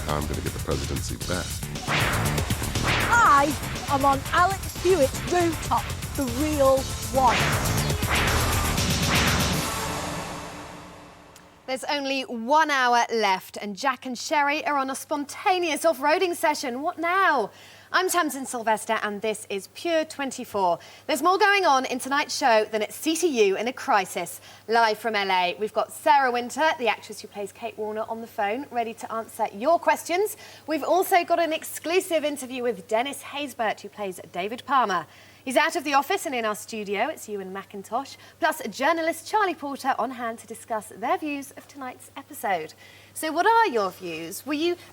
How I'm going to get the presidency back. I am on Alex Hewitt's rooftop, the real one. There's only 1 hour left and Jack and Sherry are on a spontaneous off-roading session. What now? I'm Tamsin Sylvester and this is Pure 24. There's more going on in tonight's show than at CTU in a crisis. Live from LA, we've got Sarah Winter, the actress who plays Kate Warner, on the phone, ready to answer your questions. We've also got an exclusive interview with Dennis Haysbert, who plays David Palmer. He's out of the office and in our studio. It's Ewan McIntosh, plus journalist Charlie Porter on hand to discuss their views of tonight's episode. So what are your views?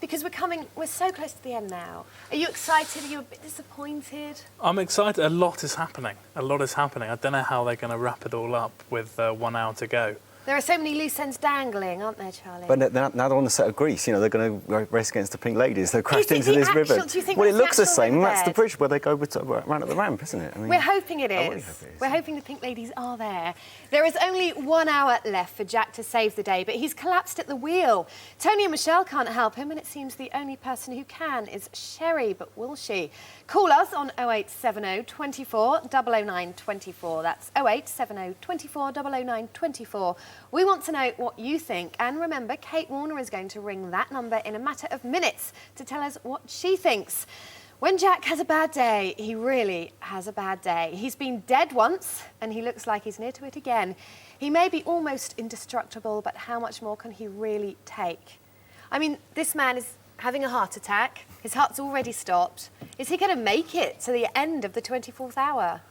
Because we're so close to the end now. Are you excited? Are you a bit disappointed? I'm excited. A lot is happening. I don't know how they're going to wrap it all up with 1 hour to go. There are so many loose ends dangling, aren't there, Charlie? But now they're on the set of Greece. You know, they're going to race against the Pink Ladies. They've crashed into this river. Do you think well, it that's looks the same. riverbed? That's the bridge where they go around at the ramp, isn't it? I mean, We're hoping it I really is. hope it is. We're hoping the Pink Ladies are there. There is only 1 hour left for Jack to save the day, but he's collapsed at the wheel. Tony and Michelle can't help him, and it seems the only person who can is Sherry, but will she? Call us on 0870 24 009 24. That's 0870 24 009 24. We want to know what you think. And remember, Kate Warner is going to ring that number in a matter of minutes to tell us what she thinks. When Jack has a bad day, he really has a bad day. He's been dead once, and he looks like he's near to it again. He may be almost indestructible, but how much more can he really take? I mean, this man is having a heart attack. His heart's already stopped. Is he going to make it to the end of the 24th hour?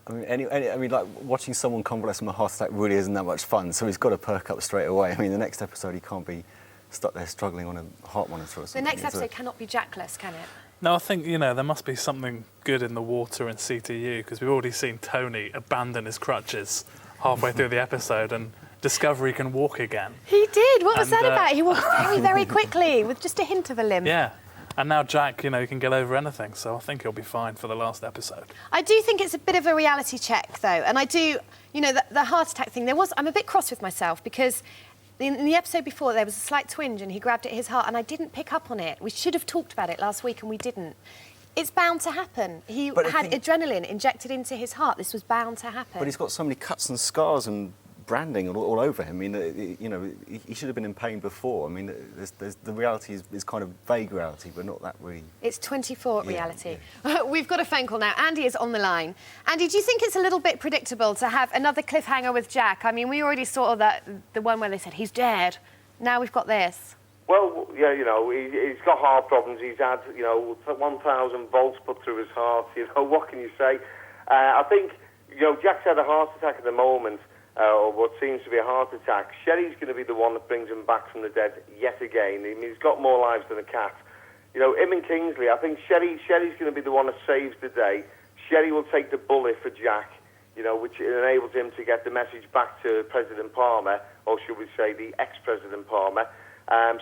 I mean, like, watching someone convalesce from a heart attack really isn't that much fun, so he's got to perk up straight away. I mean, the next episode, he can't be stuck there struggling on a heart monitor or something. The next episode cannot be Jackless, can it? No, I think, there must be something good in the water in CTU, because we've already seen Tony abandon his crutches halfway through the episode and discover he can walk again. He did. What was that about? He walked very, very quickly with just a hint of a limp. Yeah. And now Jack, he can get over anything, so I think he'll be fine for the last episode. I do think it's a bit of a reality check, though, and I do, the heart attack thing, I'm a bit cross with myself, because in the episode before, there was a slight twinge and he grabbed at his heart, and I didn't pick up on it. We should have talked about it last week, and we didn't. It's bound to happen. He had adrenaline injected into his heart. This was bound to happen. But he's got so many cuts and scars and branding all over him. I mean, he should have been in pain before. I mean, the reality is kind of vague reality, but not that really. It's 24 reality. Yeah. We've got a phone call now. Andy is on the line. Andy, do you think it's a little bit predictable to have another cliffhanger with Jack? I mean, we already saw the one where they said he's dead. Now we've got this. Well, yeah, he's got heart problems. He's had, 1,000 volts put through his heart. What can you say? I think, Jack's had a heart attack at the moment. Or what seems to be a heart attack. Sherry's going to be the one that brings him back from the dead yet again. I mean, he's got more lives than a cat. Him and Kingsley, I think Sherry's going to be the one that saves the day. Sherry will take the bullet for Jack, which enables him to get the message back to President Palmer, or should we say the ex-President Palmer.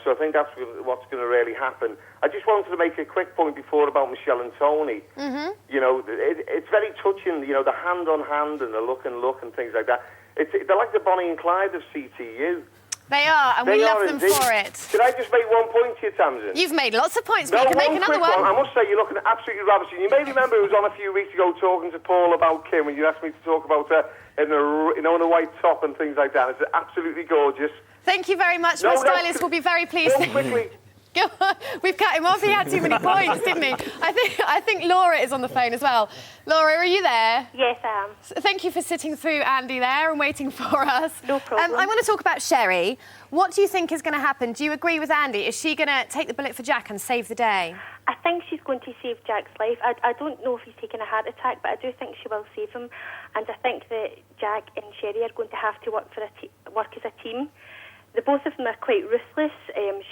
So I think that's what's going to really happen. I just wanted to make a quick point before about Michelle and Tony. Mm-hmm. It's very touching, the hand on hand and the look and things like that. They're like the Bonnie and Clyde of CTU. They are, and we love them for it. Should I just make one point to you, Tamsin? You've made lots of points, but you can make another one. I must say, you're looking absolutely ravishing. You may remember who was on a few weeks ago talking to Paul about Kim, when you asked me to talk about her in a white top and things like that. It's absolutely gorgeous. Thank you very much. My stylist will be very pleased. Quickly. We've cut him off. He had too many points, didn't he? I think Laura is on the phone as well. Laura, are you there? Yes, I am. Thank you for sitting through Andy there and waiting for us. No problem. I want to talk about Sherry. What do you think is going to happen? Do you agree with Andy? Is she going to take the bullet for Jack and save the day? I think she's going to save Jack's life. I don't know if he's taken a heart attack, but I do think she will save him. And I think that Jack and Sherry are going to have to work as a team. The both of them are quite ruthless.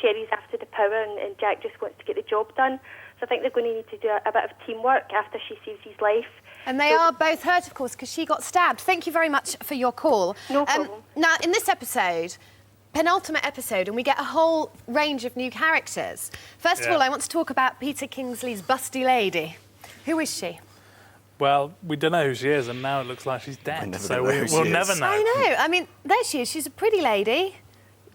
Sherry's after the power and Jack just wants to get the job done. So I think they're going to need to do a bit of teamwork after she saves his life. And they are both hurt, of course, because she got stabbed. Thank you very much for your call. No problem. Now, in this episode, penultimate episode and we get a whole range of new characters. First of all, I want to talk about Peter Kingsley's busty lady. Who is she? Well, we don't know who she is, and now it looks like she's dead, so we'll never know. I know. I mean, there she is. She's a pretty lady.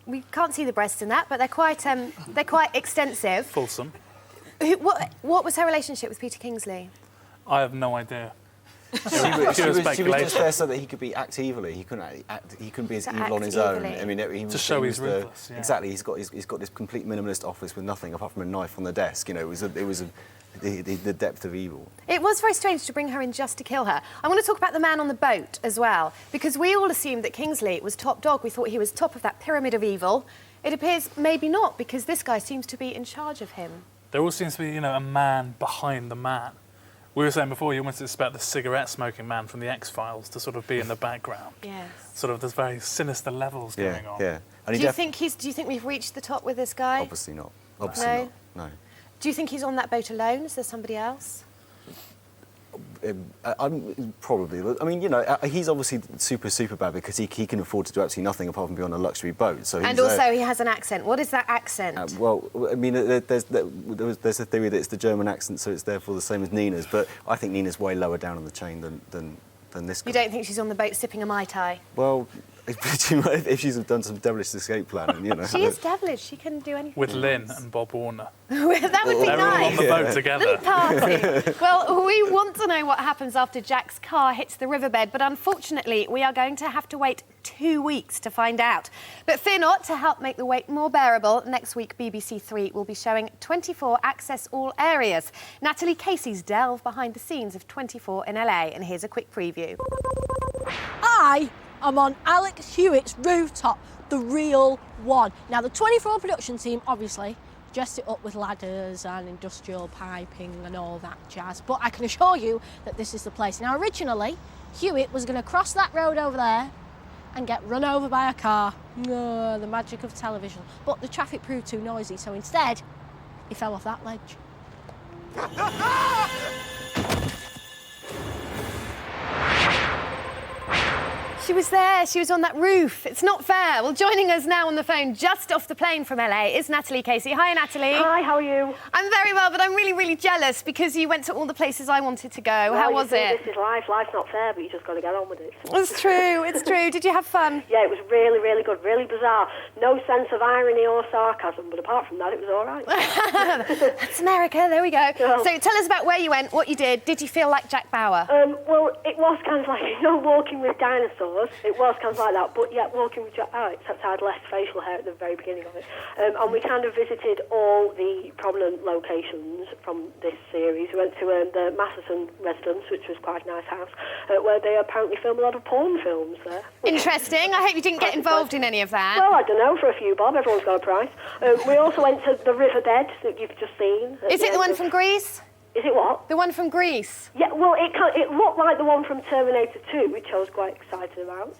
We can't see the breasts in that, but they're quite extensive. Fulsome. What was her relationship with Peter Kingsley? I have no idea. She was just there so that he could act evilly. He couldn't be as evil on his own. I mean, to show he's ruthless. Yeah. Exactly. He's got this complete minimalist office with nothing apart from a knife on the desk. You know, it was the depth of evil. It was very strange to bring her in just to kill her. I want to talk about the man on the boat as well, because we all assumed that Kingsley was top dog. We thought he was top of that pyramid of evil. It appears maybe not, because this guy seems to be in charge of him. There always seems to be, a man behind the man. We were saying before, you almost expect the cigarette-smoking man from the X-Files to sort of be in the background. Yes. Sort of, there's very sinister levels going on. Yeah. Do you think we've reached the top with this guy? Obviously not. Obviously not. No. Do you think he's on that boat alone? Is there somebody else? Probably. I mean, he's obviously super bad because he can afford to do absolutely nothing apart from be on a luxury boat. So and also he has an accent. What is that accent? Well, I mean, there's a theory that it's the German accent, so it's therefore the same as Nina's. But I think Nina's way lower down on the chain than this guy. You don't think she's on the boat sipping a Mai Tai? Well, if she's done some devilish escape plan, and, She is devilish. She can do anything. With Lynn and Bob Warner. That would be They're nice. all on the boat together. Little party. Well, we want to know what happens after Jack's car hits the riverbed, but unfortunately, we are going to have to wait 2 weeks to find out. But fear not, to help make the wait more bearable, next week BBC 3 will be showing 24 Access All Areas. Natalie Casey's delve behind the scenes of 24 in LA, and here's a quick preview. I'm on Alex Hewitt's rooftop, the real one. Now, the 24 production team, obviously, dressed it up with ladders and industrial piping and all that jazz. But I can assure you that this is the place. Now, originally, Hewitt was going to cross that road over there and get run over by a car. The magic of television. But the traffic proved too noisy, so instead, he fell off that ledge. She was there, she was on that roof. It's not fair. Well, joining us now on the phone, just off the plane from LA, is Natalie Casey. Hi, Natalie. Hi, how are you? I'm very well, but I'm really jealous because you went to all the places I wanted to go. Well, how was it? This is life. Life's not fair, but you just got to get on with it. It's true. Did you have fun? Yeah, it was really good, really bizarre. No sense of irony or sarcasm, but apart from that, it was all right. That's America, there we go. Oh. So tell us about where you went, what you did. Did you feel like Jack Bauer? Well, it was kind of like, walking with dinosaurs. It was kind of like that, but yet walking with Jack Bauer, except I had less facial hair at the very beginning of it. And we kind of visited all the prominent locations from this series. We went to the Masterson residence, which was quite a nice house, where they apparently film a lot of porn films there. Interesting. I hope you didn't get involved in any of that. Well, I don't know, for a few bob. Everyone's got a price. We also went to the riverbed that you've just seen. Is it the one from Greece? Is it what? The one from Greece? Yeah, well, it looked like the one from Terminator 2, which I was quite excited about.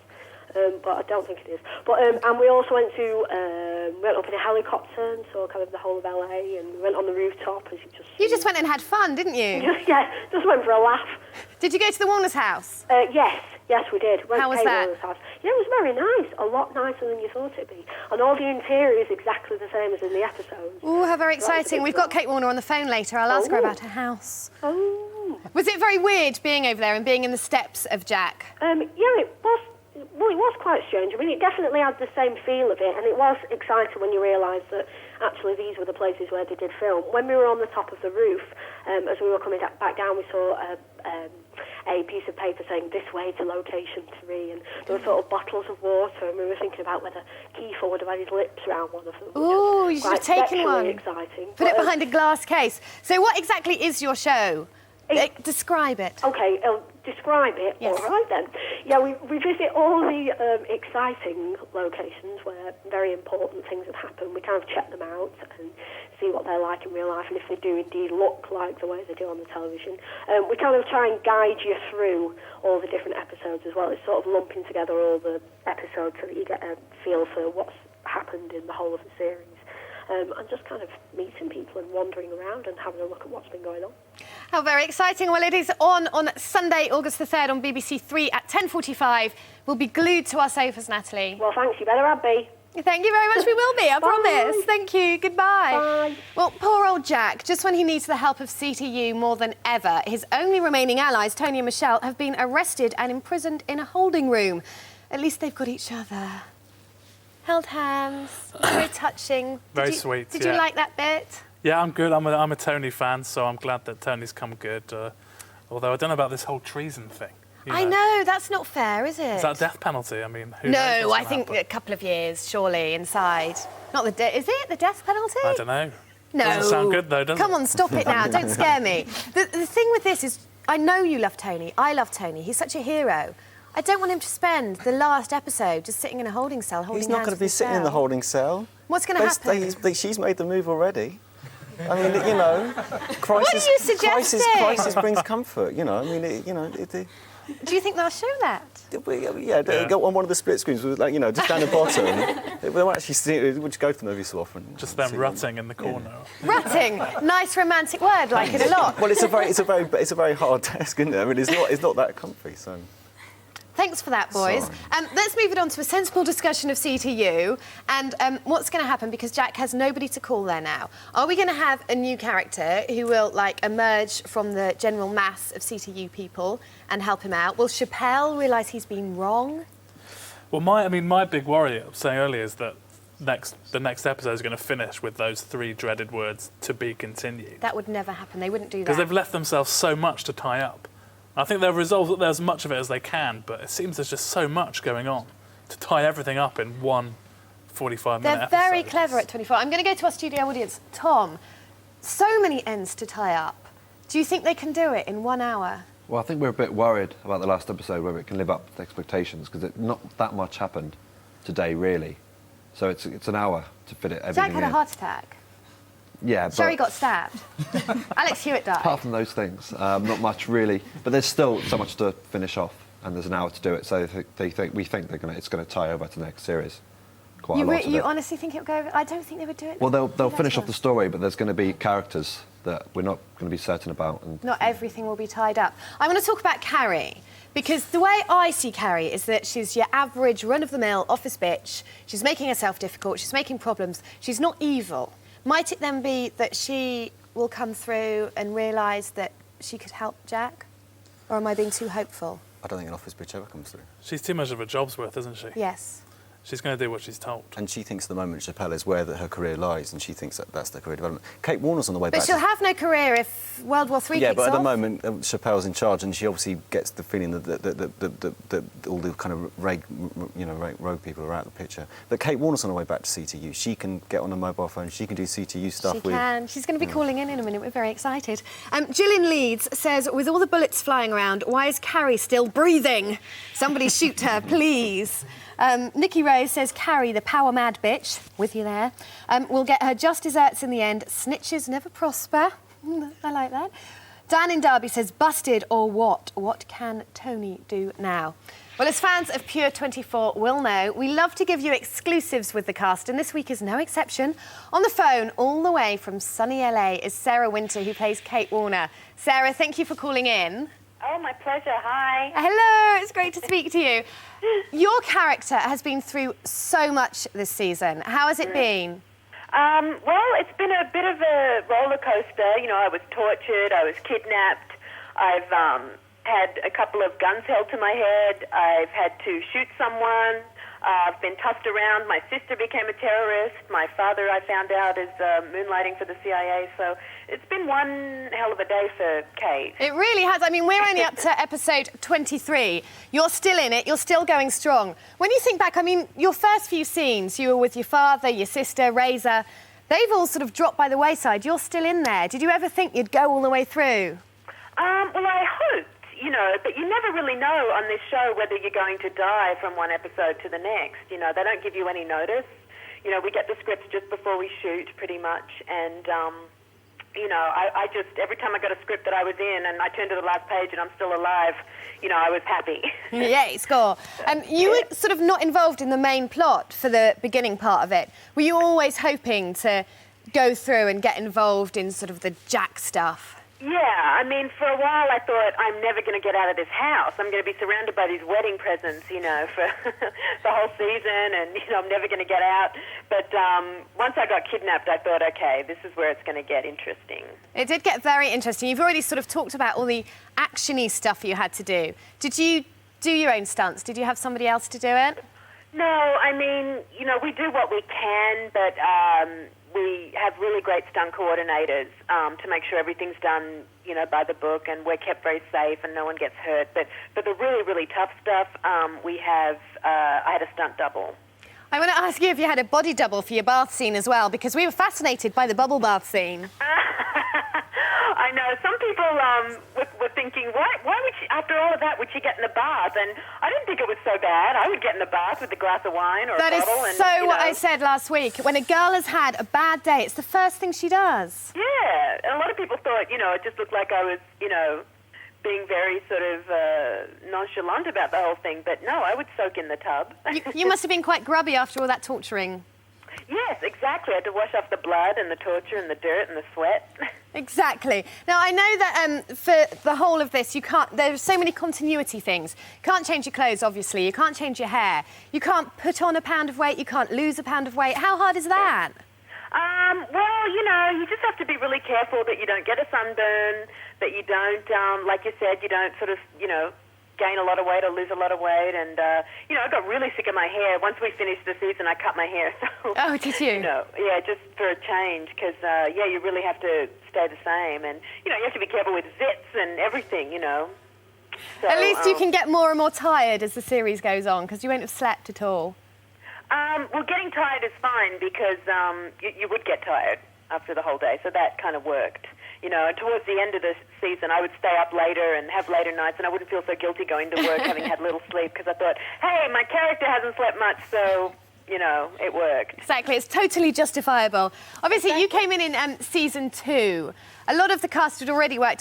But I don't think it is. But and we also went up in a helicopter and saw kind of the whole of LA, and went on the rooftop, as you just went and had fun, didn't you? Just went for a laugh. Did you go to the Warner's house? Yes, we did. How was that? Warner's house. Yeah, it was very nice. A lot nicer than you thought it'd be. And all the interior is exactly the same as in the episodes. Oh, how very exciting. We've got Kate Warner on the phone later. I'll ask her about her house. Oh. Was it very weird being over there and being in the steps of Jack? Yeah, it was. Well, it was quite strange. I mean, it definitely had the same feel of it, and it was exciting when you realised that actually these were the places where they did film. When we were on the top of the roof, as we were coming back down, we saw a piece of paper saying "This way to location 3," and there were sort of bottles of water, and we were thinking about whether Kiefer would have had his lips around one of them. Ooh, you should have taken one. Exciting. Put it behind a glass case. So what exactly is your show? Describe it. Okay, describe it. Yes. All right then. Yeah, we visit all the exciting locations where very important things have happened. We kind of check them out and see what they're like in real life, and if they do indeed look like the way they do on the television. We kind of try and guide you through all the different episodes as well. It's sort of lumping together all the episodes so that you get a feel for what's happened in the whole of the series. And just kind of meeting people and wandering around and having a look at what's been going on. How very exciting. Well, it is on Sunday, August the 3rd on BBC 3 at 10:45. We'll be glued to our sofas, Natalie. Well, thanks. You better have be. Thank you very much. We will be, I promise. Thank you. Goodbye. Bye. Well, poor old Jack, just when he needs the help of CTU more than ever, his only remaining allies, Tony and Michelle, have been arrested and imprisoned in a holding room. At least they've got each other. Held hands, very touching. Very sweet, Did you like that bit? Yeah, I'm good. I'm a Tony fan, so I'm glad that Tony's come good. Although I don't know about this whole treason thing. I know, that's not fair, is it? Is that a death penalty? I mean, who knows No, what's I gonna think happen? a couple of years, surely, inside. Not the is it the death penalty? I don't know. No. Doesn't sound good though, does it? Come on, stop it now. Don't scare me. The thing with this is, I know you love Tony. I love Tony. He's such a hero. I don't want him to spend the last episode just sitting in a holding cell, holding He's not hands going to be with sitting in the Michelle. holding cell. What's going to happen? She's made the move already. I mean, you know, crisis, are you suggesting? crisis brings comfort. You know, I mean, Do you think they'll show that? Go on one of the split screens, with, like, you know, just down the bottom. They won't actually see it. We'll just go to the movie so often. Just them rutting in the corner. Rutting. Nice romantic word, like it a lot. Well, it's a very hard desk, isn't it? I mean, it's not that comfy. So. Thanks for that, boys. Sorry. Let's move it on to a sensible discussion of CTU and what's going to happen, because Jack has nobody to call there now. Are we going to have a new character who will, like, emerge from the general mass of CTU people and help him out? Will Chappelle realise he's been wrong? Well, my big worry, I was saying earlier, is that the next episode is going to finish with those 3 dreaded words, "to be continued." That would never happen. They wouldn't do that. Because they've left themselves so much to tie up. I think they'll resolve as much of it as they can, but it seems there's just so much going on to tie everything up in one 45-minute episode. They're very clever at 24. I'm going to go to our studio audience. Tom, so many ends to tie up. Do you think they can do it in 1 hour? Well, I think we're a bit worried about the last episode, whether it can live up to expectations, because not that much happened today, really. So it's an hour to fit everything Jack had a in. heart attack. Yeah, but Sherry got stabbed. Alex Hewitt died. apart from those things, not much really. But there's still so much to finish off, and there's an hour to do it. So we think it's going to tie over to the next series. Quite a lot of You it. honestly think it'll go over? I don't think they would do it. Well, they'll finish off the story, but there's going to be characters that we're not going to be certain about. And Not everything will be tied up. I want to talk about Carrie, because the way I see Carrie is that she's your average run-of-the-mill office bitch. She's making herself difficult. She's making problems. She's not evil. Might it then be that she will come through and realise that she could help Jack? Or am I being too hopeful? I don't think an office bitch ever comes through. She's too much of a job's worth, isn't she? Yes. She's going to do what she's told. And she thinks at the moment Chappelle is where her career lies, and she thinks that's their career development. Kate Warner's on the way back. But she'll have no career if World War III Yeah, kicks but at the off. moment, Chappelle's in charge, and she obviously gets the feeling that all the kind of rogue people are out of the picture. But Kate Warner's on her way back to CTU. She can get on a mobile phone. She can do CTU stuff. She can. She's going to be calling in a minute. We're very excited. Gillian Leeds says, with all the bullets flying around, why is Carrie still breathing? Somebody shoot her, please. Nikki Rose says, Carrie, the power-mad bitch, with you there, will get her just desserts in the end. Snitches never prosper. I like that. Dan in Derby says, busted or what? What can Tony do now? Well, as fans of Pure 24 will know, we love to give you exclusives with the cast, and this week is no exception. On the phone, all the way from sunny LA, is Sarah Winter, who plays Kate Warner. Sarah, thank you for calling in. Oh, my pleasure. Hi. Hello, it's great to speak to you. Your character has been through so much this season. How has it been? Well, it's been a bit of a roller coaster. You know, I was tortured, I was kidnapped, I've had a couple of guns held to my head, I've had to shoot someone, I've been tossed around, my sister became a terrorist, my father, I found out, is moonlighting for the CIA, so it's been one hell of a day for Kate. It really has. I mean, we're only up to episode 23. You're still in it. You're still going strong. When you think back, I mean, your first few scenes, you were with your father, your sister, Razor. They've all sort of dropped by the wayside. You're still in there. Did you ever think you'd go all the way through? Well, I hoped, you know, but you never really know on this show whether you're going to die from one episode to the next. You know, they don't give you any notice. You know, we get the scripts just before we shoot, pretty much, and... you know, I just, every time I got a script that I was in and I turned to the last page and I'm still alive, you know, I was happy. Yay, score. You were sort of not involved in the main plot for the beginning part of it. Were you always hoping to go through and get involved in sort of the Jack stuff? Yeah, I mean, for a while I thought, I'm never going to get out of this house. I'm going to be surrounded by these wedding presents, you know, for the whole season, and, you know, I'm never going to get out. But once I got kidnapped, I thought, okay, this is where it's going to get interesting. It did get very interesting. You've already sort of talked about all the action-y stuff you had to do. Did you do your own stunts? Did you have somebody else to do it? No, I mean, you know, we do what we can, but we have really great stunt coordinators to make sure everything's done, you know, by the book, and we're kept very safe and no one gets hurt. But for the really, really tough stuff, I had a stunt double. I want to ask you if you had a body double for your bath scene as well, because we were fascinated by the bubble bath scene. I know. Some people were thinking, why would she, after all of that, would she get in the bath? And I didn't think it was so bad. I would get in the bath with a glass of wine or a bottle. That is so what I said last week. When a girl has had a bad day, it's the first thing she does. Yeah. And a lot of people thought, you know, it just looked like I was, you know, being very sort of nonchalant about the whole thing. But no, I would soak in the tub. You must have been quite grubby after all that torturing. Yes, exactly. I had to wash off the blood and the torture and the dirt and the sweat. Exactly. Now, I know that for the whole of this, there's so many continuity things. You can't change your clothes, obviously. You can't change your hair. You can't put on a pound of weight. You can't lose a pound of weight. How hard is that? Well, you know, you just have to be really careful that you don't get a sunburn, that you don't, like you said, you don't sort of, you know, gain a lot of weight or lose a lot of weight. And, you know, I got really sick of my hair. Once we finished the season, I cut my hair. So, oh, did you? You know, yeah, just for a change, because, yeah, you really have to stay the same. And, you know, you have to be careful with zits and everything, you know. So, at least you can get more and more tired as the series goes on, because you won't have slept at all. Well, getting tired is fine, because you would get tired after the whole day, so that kind of worked. You know, towards the end of the season, I would stay up later and have later nights, and I wouldn't feel so guilty going to work having had little sleep, because I thought, hey, my character hasn't slept much, so, you know, it worked. Exactly, it's totally justifiable. Obviously, you came in season 2. A lot of the cast had already worked